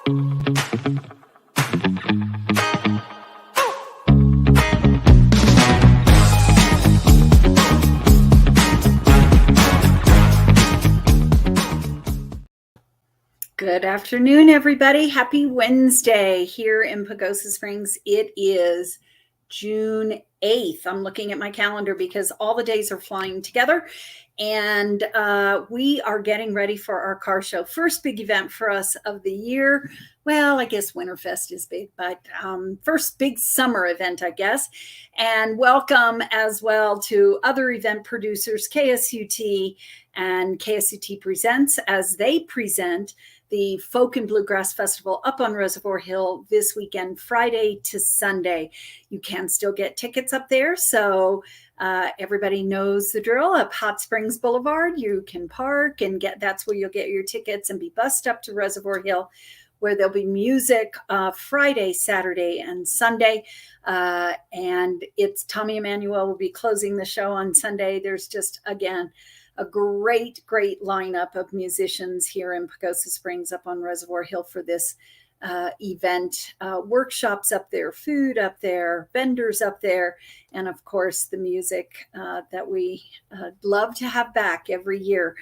Good afternoon, everybody. Happy Wednesday here in Pagosa Springs. It is June 8th. I'm looking at my calendar because all the days are flying together, and we are getting ready for our car show. First big event for us of the year. Well, I guess Winterfest is big, but first big summer event, I guess. And welcome as well to other event producers, KSUT and KSUT Presents, as they present the Folk and Bluegrass Festival up on Reservoir Hill this weekend, Friday to Sunday. You can still get tickets up there, so everybody knows the drill. Up Hot Springs Boulevard, you can park and that's where you'll get your tickets and be bussed up to Reservoir Hill, where there'll be music Friday, Saturday, and Sunday. And it's Tommy Emmanuel will be closing the show on Sunday. There's just, again, a great lineup of musicians here in Pagosa Springs up on Reservoir Hill for this event. Workshops up there, food up there, vendors up there, and of course the music that we love to have back every year.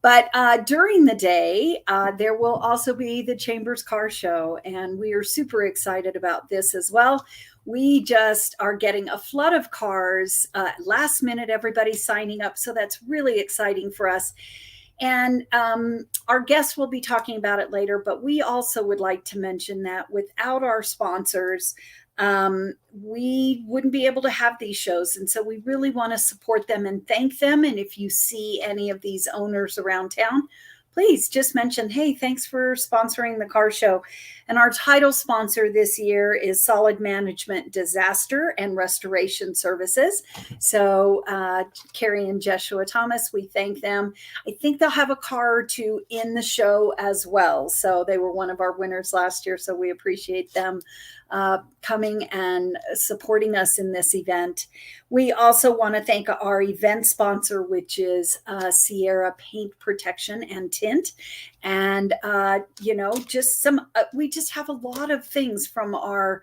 But during the day, there will also be the Chambers Car Show, and we are super excited about this as well. We just are getting a flood of cars, last minute, everybody signing up. So that's really exciting for us. And our guests will be talking about it later, but we also would like to mention that without our sponsors, we wouldn't be able to have these shows. And so we really want to support them and thank them. And if you see any of these owners around town, please just mention, hey, thanks for sponsoring the car show. And our title sponsor this year is Solid Management Disaster and Restoration Services. So Carrie and Joshua Thomas, we thank them. I think they'll have a car or two in the show as well. So they were one of our winners last year. So we appreciate them coming and supporting us in this event. We also want to thank our event sponsor, which is Sierra Paint Protection and Tint. And, we just have a lot of things from our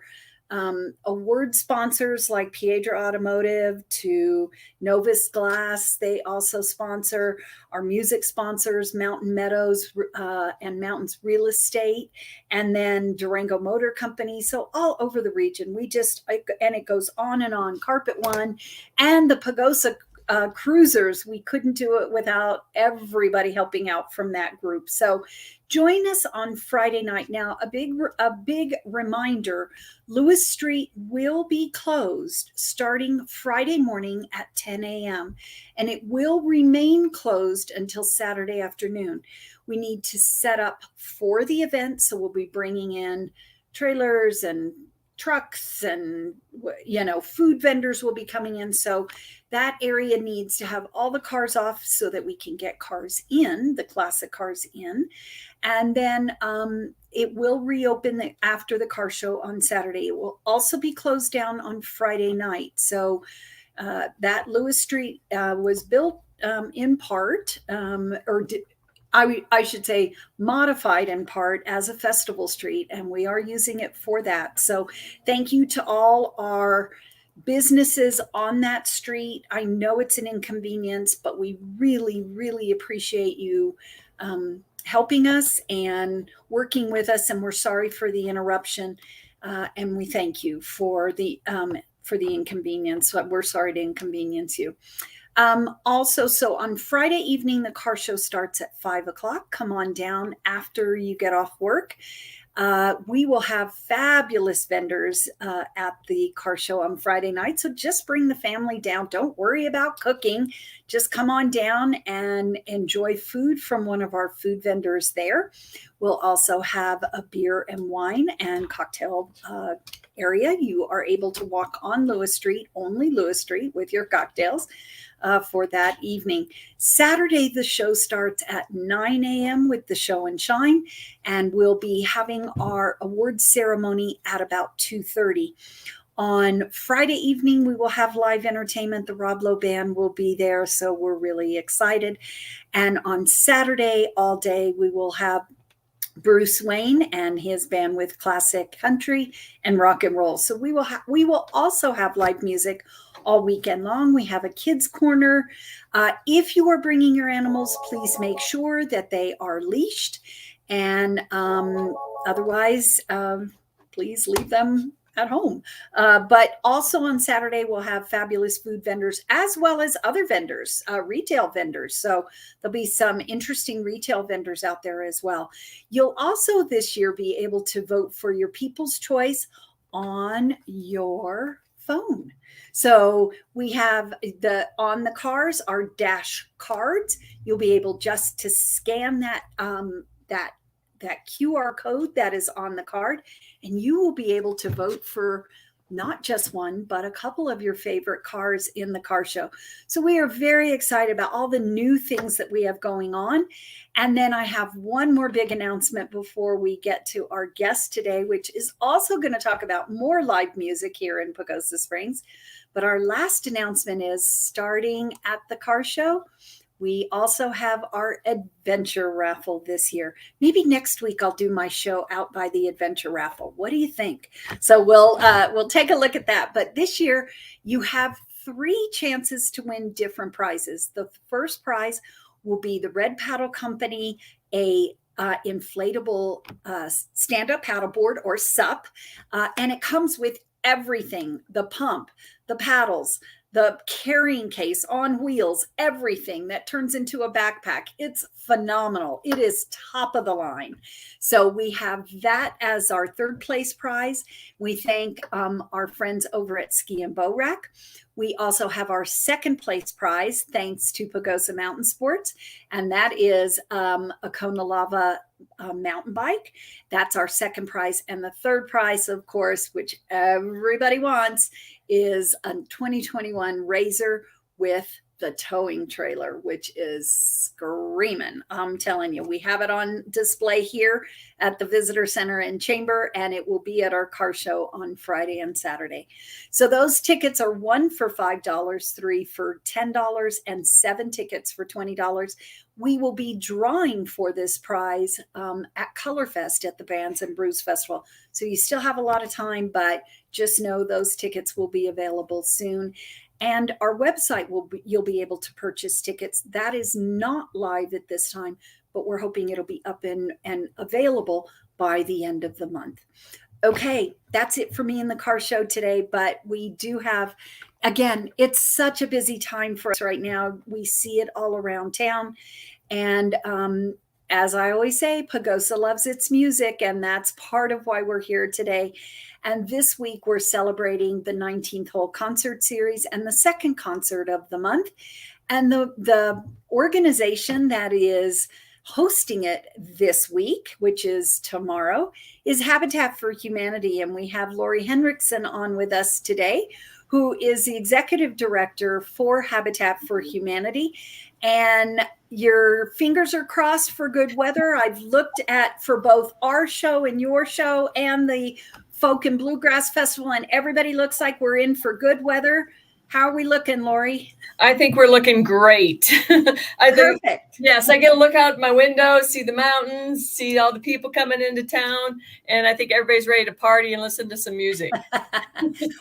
award sponsors like Piedra Automotive to Novus Glass. They also sponsor our music sponsors, Mountain Meadows and Mountains Real Estate, and then Durango Motor Company. So all over the region, and it goes on and on. Carpet One and the Pagosa Cruisers. We couldn't do it without everybody helping out from that group. So join us on Friday night. Now, a big reminder, Lewis Street will be closed starting Friday morning at 10 a.m. and it will remain closed until Saturday afternoon. We need to set up for the event, so we'll be bringing in trailers and trucks and, food vendors will be coming in. So that area needs to have all the cars off so that we can get cars in, the classic cars in. And then it will reopen after the car show on Saturday. It will also be closed down on Friday night. So that Lewis Street was built in part, I should say modified in part as a festival street, and we are using it for that. So thank you to all our businesses on that street. I know it's an inconvenience, but we really appreciate you helping us and working with us, and we're sorry for the interruption, and we thank you for the inconvenience. We're sorry to inconvenience you. Also, so on Friday evening, the car show starts at 5:00. Come on down after you get off work. We will have fabulous vendors at the car show on Friday night. So just bring the family down. Don't worry about cooking. Just come on down and enjoy food from one of our food vendors there. We'll also have a beer and wine and cocktail area. You are able to walk on Lewis Street, only Lewis Street, with your cocktails for that evening. Saturday, the show starts at 9 a.m. with the show and shine, and we'll be having our awards ceremony at about 2:30. On Friday evening, we will have live entertainment. The Rob Lowe Band will be there, so we're really excited. And on Saturday, all day, we will have Bruce Wayne and his band with classic country and rock and roll. So we will also have live music all weekend long. We have a kids corner. If you are bringing your animals, please make sure that they are leashed, and otherwise, please leave them at home. But also on Saturday, we'll have fabulous food vendors as well as other vendors, retail vendors. So there'll be some interesting retail vendors out there as well. You'll also this year be able to vote for your People's Choice on your phone. So we have on the cars are dash cards. You'll be able just to scan that QR code that is on the card, and you will be able to vote for not just one, but a couple of your favorite cars in the car show. So we are very excited about all the new things that we have going on. And then I have one more big announcement before we get to our guest today, which is also going to talk about more live music here in Pagosa Springs. But our last announcement is starting at the car show, we also have our adventure raffle this year. Maybe next week I'll do my show out by the adventure raffle. What do you think? So we'll take a look at that. But this year you have 3 chances to win different prizes. The first prize will be the Red Paddle Company, a inflatable stand-up paddleboard or SUP, and it comes with everything: the pump, the paddles, the carrying case on wheels, everything that turns into a backpack. It's phenomenal. It is top of the line. So we have that as our third place prize. We thank our friends over at Ski and Bow Rack. We also have our second place prize, thanks to Pagosa Mountain Sports, and that is a Kona Lava mountain bike. That's our second prize. And the third prize, of course, which everybody wants, is a 2021 Razor with the towing trailer, which is screaming. I'm telling you, we have it on display here at the Visitor Center and Chamber, and it will be at our car show on Friday and Saturday. So those tickets are 1 for $5, 3 for $10, and 7 tickets for $20. We will be drawing for this prize at Colorfest at the Bands and Brews Festival. So you still have a lot of time, but just know those tickets will be available soon. And our website you'll be able to purchase tickets. That is not live at this time, but we're hoping it'll be up and available by the end of the month. Okay, that's it for me in the car show today, but we do have, again, it's such a busy time for us right now. We see it all around town. And as I always say, Pagosa loves its music, and that's part of why we're here today. And this week we're celebrating the 19th hole concert series and the second concert of the month. And the organization that is hosting it this week, which is tomorrow, is Habitat for Humanity. And we have Lori Henricksen on with us today, who is the executive director for Habitat for Humanity. And your fingers are crossed for good weather. I've looked at for both our show and your show and the Folk and Bluegrass Festival, and everybody looks like we're in for good weather. How are we looking, Lori? I think we're looking great. Perfect. Yes, I get to look out my window, see the mountains, see all the people coming into town, and I think everybody's ready to party and listen to some music.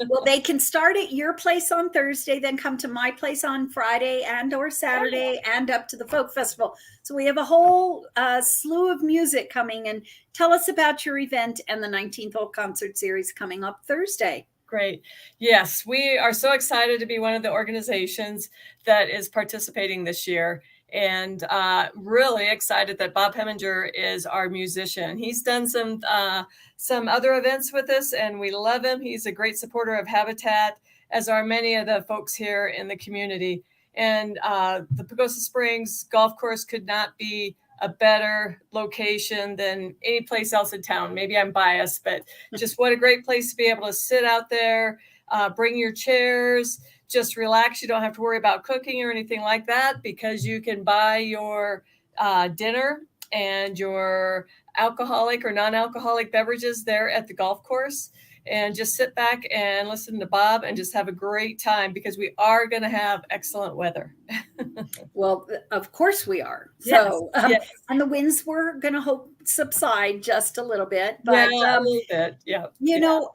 Well, they can start at your place on Thursday, then come to my place on Friday and or Saturday, and up to the Folk Festival. So we have a whole slew of music coming. And tell us about your event and the 19th hole concert series coming up Thursday. Great. Yes, we are so excited to be one of the organizations that is participating this year, and really excited that Bob Heminger is our musician. He's done some other events with us, and we love him. He's a great supporter of Habitat, as are many of the folks here in the community. And the Pagosa Springs Golf Course could not be a better location than any place else in town. Maybe I'm biased, but just what a great place to be able to sit out there, bring your chairs, just relax. You don't have to worry about cooking or anything like that, because you can buy your dinner and your alcoholic or non-alcoholic beverages there at the golf course. and just sit back and listen to Bob and just have a great time, because we are going to have excellent weather. Well, of course we are. Yes, So, yes. and the winds were going to hope subside just a little bit, Yeah, but a little bit. Yeah. you know,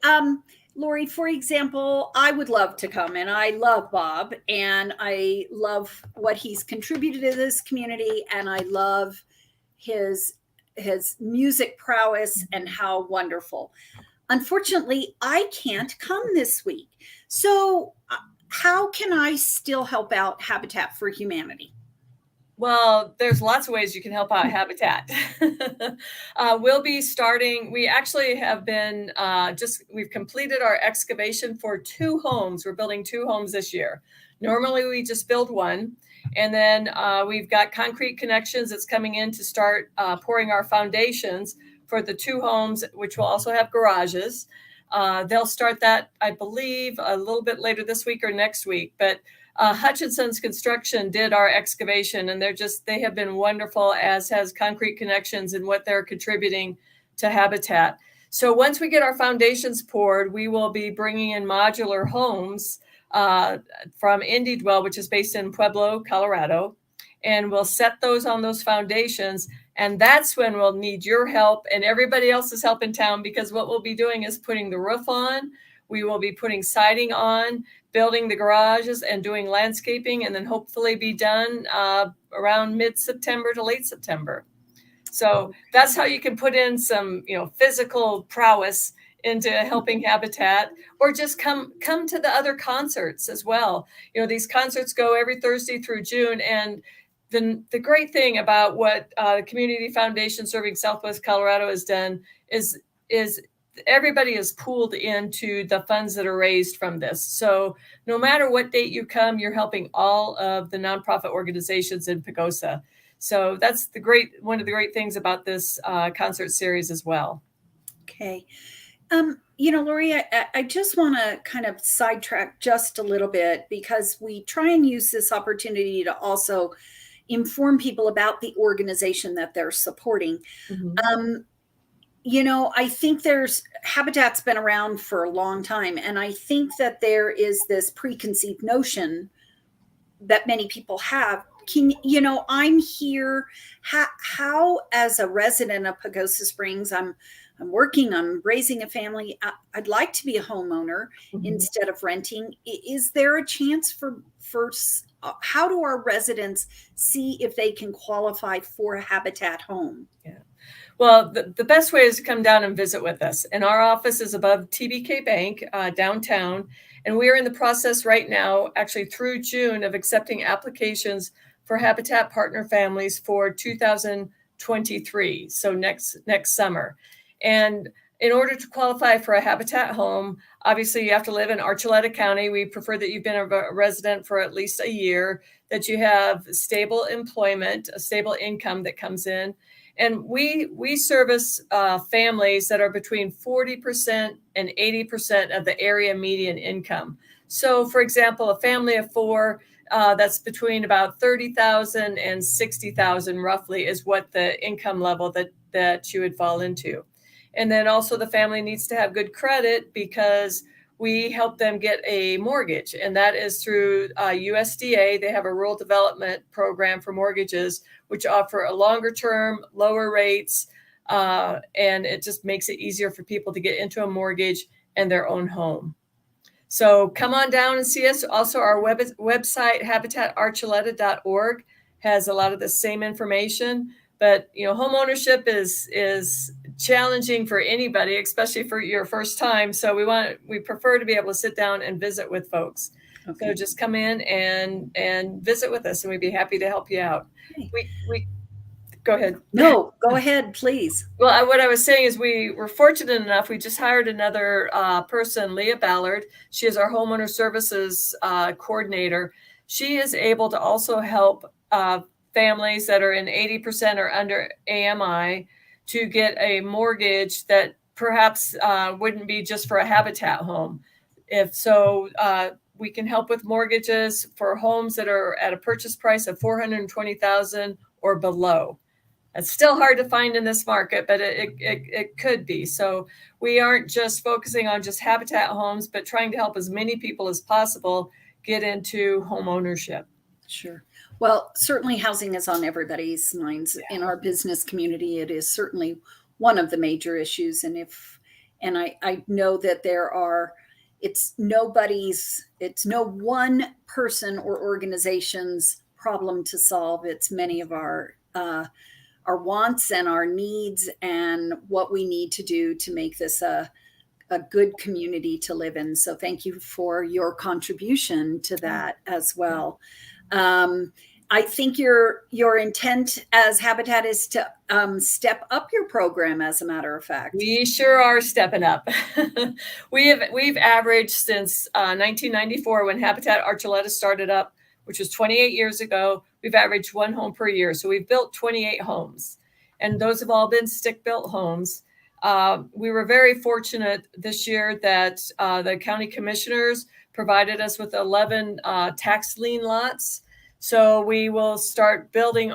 Lori, for example, I would love to come, and I love Bob, and I love what he's contributed to this community, and I love his music prowess and how wonderful. Unfortunately, I can't come this week. So, how can I still help out Habitat for Humanity? Well, there's lots of ways you can help out Habitat. We'll be starting, we actually have been we've completed our excavation for 2 homes. We're building 2 homes this year. Normally we just build one. And then we've got concrete connections that's coming in to start pouring our foundations for the 2 homes, which will also have garages. They'll start that, I believe, a little bit later this week or next week. But Hutchinson's Construction did our excavation, and they have been wonderful, as has Concrete Connections and what they're contributing to Habitat. So once we get our foundations poured, we will be bringing in modular homes from Indie Dwell, which is based in Pueblo, Colorado, and we'll set those on those foundations. And that's when we'll need your help and everybody else's help in town, because what we'll be doing is putting the roof on. We will be putting siding on, building the garages, and doing landscaping, and then hopefully be done around mid-September to late September. So that's how you can put in some, physical prowess into helping Habitat, or just come to the other concerts as well. These concerts go every Thursday through June, and the great thing about what the Community Foundation Serving Southwest Colorado has done is everybody is pooled into the funds that are raised from this. So no matter what date you come, you're helping all of the nonprofit organizations in Pagosa. So that's one of the great things about this concert series as well. Okay. Lori, I just want to kind of sidetrack just a little bit, because we try and use this opportunity to also inform people about the organization that they're supporting. Mm-hmm. I think Habitat's been around for a long time, and I think that there is this preconceived notion that many people have. I'm here, how as a resident of Pagosa Springs, I'm working, I'm raising a family. I'd like to be a homeowner mm-hmm. instead of renting. Is there a chance for how do our residents see if they can qualify for a Habitat home? Yeah. Well, the best way is to come down and visit with us. And our office is above TBK Bank downtown. And we are in the process right now, actually through June, of accepting applications for Habitat partner families for 2023. So next summer. And in order to qualify for a Habitat home, obviously you have to live in Archuleta County. We prefer that you've been a resident for at least a year, that you have stable employment, a stable income that comes in. And we service families that are between 40% and 80% of the area median income. So, for example, a family of 4 that's between about 30,000 and 60,000 roughly is what the income level that you would fall into. And then also the family needs to have good credit, because we help them get a mortgage, and that is through USDA. They have a rural development program for mortgages, which offer a longer term, lower rates, and it just makes it easier for people to get into a mortgage and their own home. So come on down and see us. Also, our website, habitatarchuleta.org, has a lot of the same information. But home ownership is challenging for anybody, especially for your first time. So we prefer to be able to sit down and visit with folks. Okay. So just come in and visit with us, and we'd be happy to help you out. Okay. We go ahead. No, go ahead, please. Well, what I was saying is we were fortunate enough. We just hired another person, Leah Ballard. She is our homeowner services coordinator. She is able to also help families that are in 80% or under AMI to get a mortgage that perhaps wouldn't be just for a Habitat home. If so, we can help with mortgages for homes that are at a purchase price of $420,000 or below. It's still hard to find in this market, but it could be. So we aren't just focusing on just habitat homes, but trying to help as many people as possible get into home ownership. Sure. Well, certainly housing is on everybody's minds. In our business community, it is certainly one of the major issues. And I know that it's no one person or organization's problem to solve. It's many of our wants and our needs and what we need to do to make this a good community to live in. So thank you for your contribution to that as well. I think your intent as Habitat is to step up your program, as a matter of fact. We sure are stepping up. We've averaged since 1994, when Habitat Archuleta started up, which was 28 years ago, we've averaged 1 home per year. So we've built 28 homes, and those have all been stick-built homes. We were very fortunate this year that the county commissioners provided us with 11 tax lien lots. So we will start building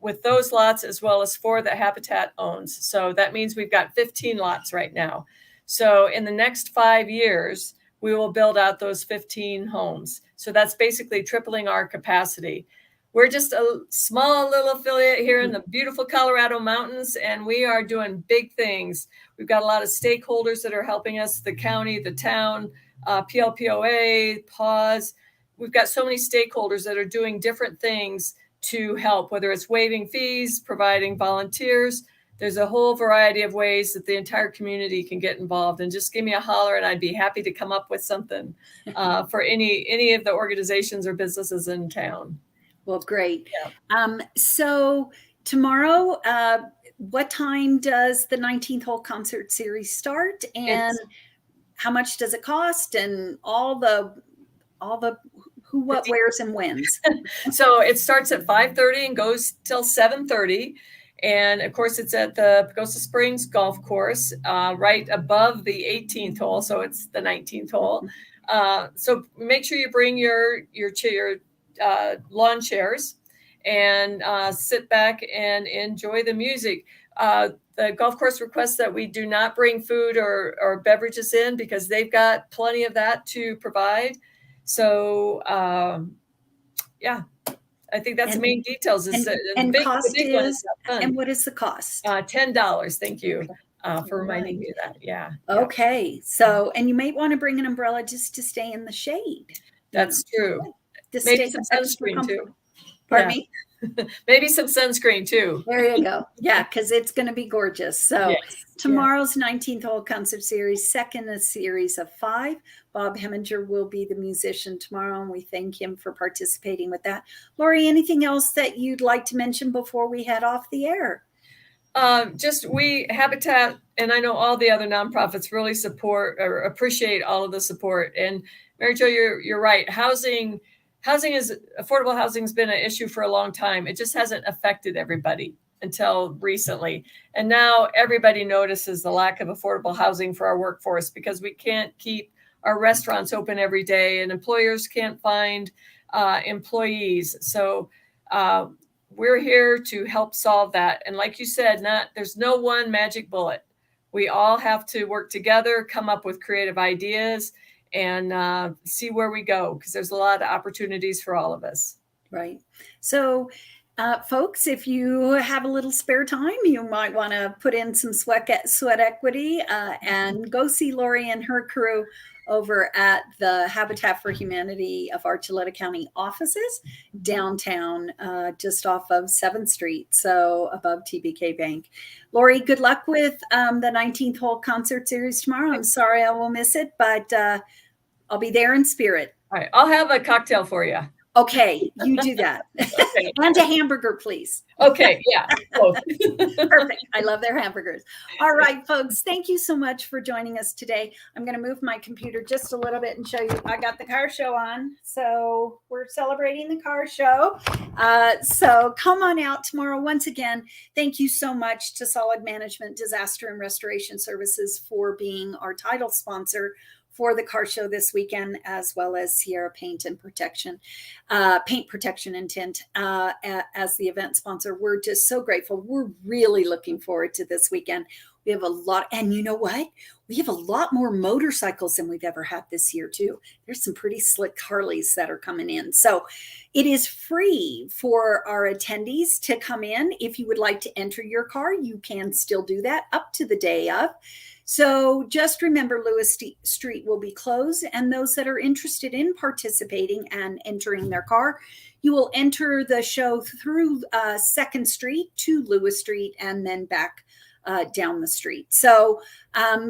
with those lots, as well as 4 that Habitat owns. So that means we've got 15 lots right now. So in the next 5 years, we will build out those 15 homes. So that's basically tripling our capacity. We're just a small little affiliate here in the beautiful Colorado mountains, and we are doing big things. We've got a lot of stakeholders that are helping us: the county, the town, PLPOA, PAWS. We've got so many stakeholders that are doing different things to help, whether it's waiving fees, providing volunteers. There's a whole variety of ways that the entire community can get involved. And just give me a holler, and I'd be happy to come up with something for any of the organizations or businesses in town. Well, great. Yeah. So tomorrow, what time does the 19th hole concert series start, and how much does it cost, and all the who, what, where's, and when's? So it starts at 5:30 and goes till 7:30. And of course, it's at the Pagosa Springs Golf Course, right above the 18th hole. So it's the 19th hole. So make sure you bring your lawn chairs and sit back and enjoy the music. The golf course requests that we do not bring food or beverages in, because they've got plenty of that to provide. So, yeah, I think that's the main details. And what is the cost? $10. Thank you for reminding me of that. Yeah. Okay. Yeah. So, and you may want to bring an umbrella just to stay in the shade. That's true. Maybe some sunscreen too. Pardon me? Maybe some sunscreen too. There you go. Yeah, because it's going to be gorgeous. So tomorrow's 19th hole concert series, second in a series of 5. Bob Heminger will be the musician tomorrow, and we thank him for participating with that. Lori, anything else that you'd like to mention before we head off the air? Habitat, and I know all the other nonprofits really support or appreciate all of the support. And Mary Jo, you're right. Affordable housing has been an issue for a long time. It just hasn't affected everybody until recently. And now everybody notices the lack of affordable housing for our workforce, because we can't keep our restaurants open every day, and employers can't find employees. So we're here to help solve that. And like you said, there's no one magic bullet. We all have to work together, come up with creative ideas, and see where we go, because there's a lot of opportunities for all of us. Right. So, folks, if you have a little spare time, you might want to put in some sweat equity and go see Lori and her crew over at the Habitat for Humanity of Archuleta County offices downtown, just off of 7th Street, so above TBK Bank. Lori, good luck with the 19th hole concert series tomorrow. I'm sorry I will miss it, but I'll be there in spirit. All right, I'll have a cocktail for you. Okay, you do that. Okay. And a hamburger, please. Okay, yeah. Perfect. I love their hamburgers. All right, folks, thank you so much for joining us today. I'm going to move my computer just a little bit and show you. I got the car show on, so we're celebrating the car show. So come on out tomorrow. Once again, thank you so much to Solid Management Disaster and Restoration Services for being our title sponsor for the car show this weekend, as well as Sierra Paint and Protection, Paint Protection and Tint as the event sponsor. We're just so grateful. We're really looking forward to this weekend. We have a lot, and you know what? We have a lot more motorcycles than we've ever had this year too. There's some pretty slick Harleys that are coming in. So it is free for our attendees to come in. If you would like to enter your car, you can still do that up to the day of. So just remember, Lewis Street will be closed, and those that are interested in participating and entering their car, you will enter the show through 2nd Street to Lewis Street and then back down the street. So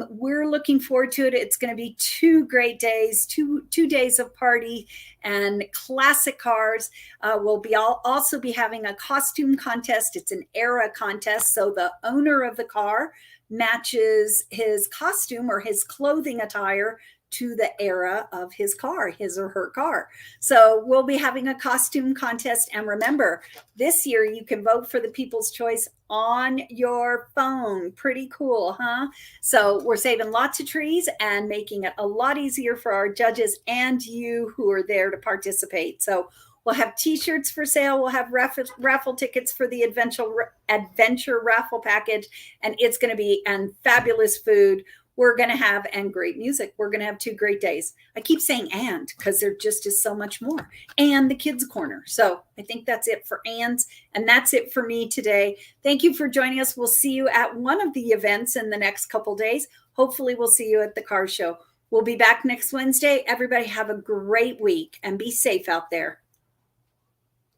we're looking forward to it. It's going to be 2 great days, two days of party and classic cars. We'll also be having a costume contest. It's an era contest. So the owner of the car matches his costume or his clothing attire to the era of his car, his or her car. So we'll be having a costume contest. And remember, this year you can vote for the People's Choice on your phone. Pretty cool, huh? So we're saving lots of trees and making it a lot easier for our judges and you who are there to participate. So we'll have t-shirts for sale. We'll have raffle tickets for the adventure raffle package. And it's going to be fabulous food. We're going to have, and great music. We're going to have 2 great days. I keep saying and because there just is so much more. And the kids corner. So I think that's it for ands. And that's it for me today. Thank you for joining us. We'll see you at one of the events in the next couple days. Hopefully we'll see you at the car show. We'll be back next Wednesday. Everybody have a great week and be safe out there.